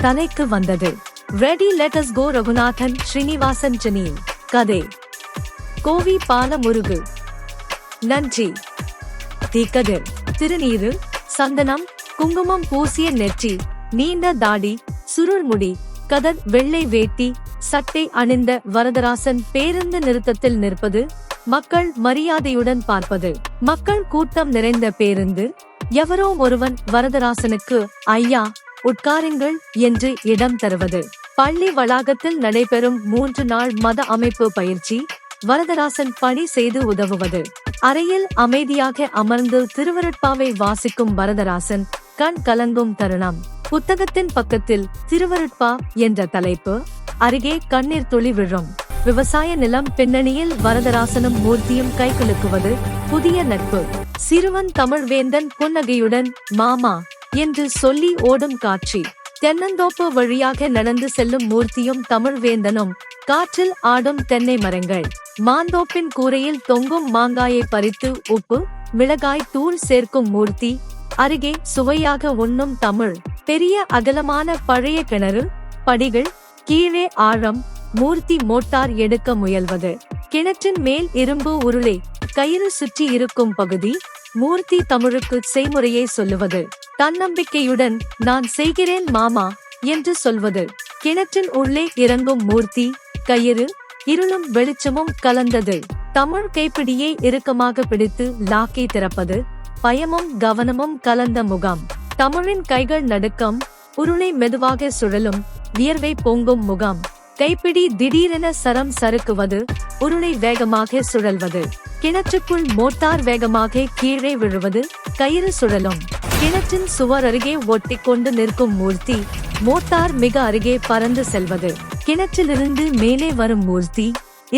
தலைக்கு வந்தது. Ready let us go. Raghunathan Srinivasan சென்னையில். கதை கோவி பாலமுருகு. நன்றி. தீக்கதிர். திருநீரு, சந்தனம், குங்குமம் பூசிய நெற்றி, நீண்ட தாடி, சுருள்முடி, கதர் வெள்ளை வேட்டி, சட்டை அணிந்த வரதராசன் பேருந்து நிறுத்தத்தில் நிற்பது, மக்கள் மரியாதையுடன் பார்ப்பது. மக்கள் கூட்டம் நிறைந்த பேருந்து. எவரோ ஒருவன் வரதராசனுக்கு ஐயா உட்காருங்கள் என்று இடம் தருவது. பள்ளி வளாகத்தில் நடைபெறும் 3 நாள் மத அமைப்பு பயிற்சி. வரதராசன் பணி செய்து உதவுவது. அறையில் அமைதியாக அமர்ந்து திருவருட்பாவை வாசிக்கும் வரதராசன் கண் கலங்கும் தருணம். புத்தகத்தின் பக்கத்தில் திருவருட்பா என்ற தலைப்பு. அருகே கண்ணீர் துளி விழும். விவசாய நிலம் பின்னணியில் வரதராசனும் மூர்த்தியும் கைகுலுக்குவது. புதிய நட்பு. சிறுவன் தமிழ்வேந்தன் புன்னகையுடன் மாமா என்று சொல்லி ஓடும் காட்சி. தென்னந்தோப்பு வழியாக நடந்து செல்லும் மூர்த்தியும் தமிழ்வேந்தனும். காற்றில் ஆடும் தென்னை மரங்கள். மாந்தோப்பின் கூரையில் தொங்கும் மாங்காயை பறித்து உப்பு மிளகாய் தூள் சேர்க்கும் மூர்த்தி. அருகே சுவையாக உண்ணும் தமிழ். பெரிய அகலமான பழைய கிணறு, படிகள், கீழே ஆழம். மூர்த்தி மோட்டார் எடுக்க முயல்வது. கிணற்றின் மேல் இரும்பு உருளை, கயிறு சுற்றி இருக்கும் பகுதி. மூர்த்தி தமிழுக்கு செய்முறையை சொல்லுவது. தன்னம்பிக்கையுடன் நான் செய்கிறேன் மாமா என்று சொல்வது. கிணற்றின் உள்ளே இறங்கும் மூர்த்தி. கயிறு, இருளும் வெளிச்சமும் கலந்தது. தமிழ் கைப்பிடியை இறுக்கமாக பிடித்து லாக்கை திறப்பது. பயமும் கவனமும் கலந்த முகம். தமிழின் கைகள் நடுக்கம். உருளை மெதுவாக சுழலும். வியர்வை பொங்கும் முகம். கைப்பிடி திடீரென சரம் சறுக்குவது. உருளை வேகமாக சுழல்வது. கிணற்றுக்குள் மோட்டார் வேகமாக கீழே விழுவது. கயிறு சுழலும். கிணற்றின் சுவர் அருகே ஒட்டிக்கொண்டு நிற்கும் மூர்த்தி. மோட்டார் மிக அருகே பறந்து செல்வது. கிணற்றிலிருந்து மேலே வரும் மூர்த்தி.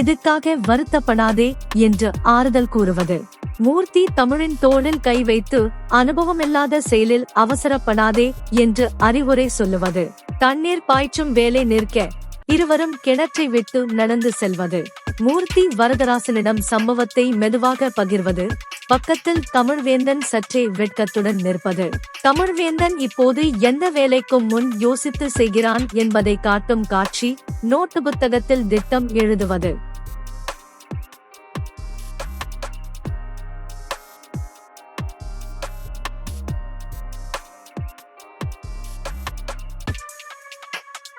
இதுக்காக வருத்தப்படாதே என்று ஆறுதல் கூறுவது. மூர்த்தி தமிழின் தோளில் கை வைத்து அனுபவமில்லாத செயலில் அவசரப்படாதே என்று அறிவுரை சொல்லுவது. தண்ணீர் பாய்ச்சும் வேலை நிற்க இருவரும் கிணற்றை விட்டு நடந்து செல்வது. மூர்த்தி வரதராசனிடம் சம்பவத்தை மெதுவாக பகிர்வது. பக்கத்தில் தமிழ்வேந்தன் சற்றே வெட்கத்துடன் நிற்பது. தமிழ்வேந்தன் இப்போது எந்த வேலைக்கும் முன் யோசித்து செய்கிறான் என்பதை காட்டும் காட்சி. நோட்டு புத்தகத்தில் திட்டம் எழுதுவது.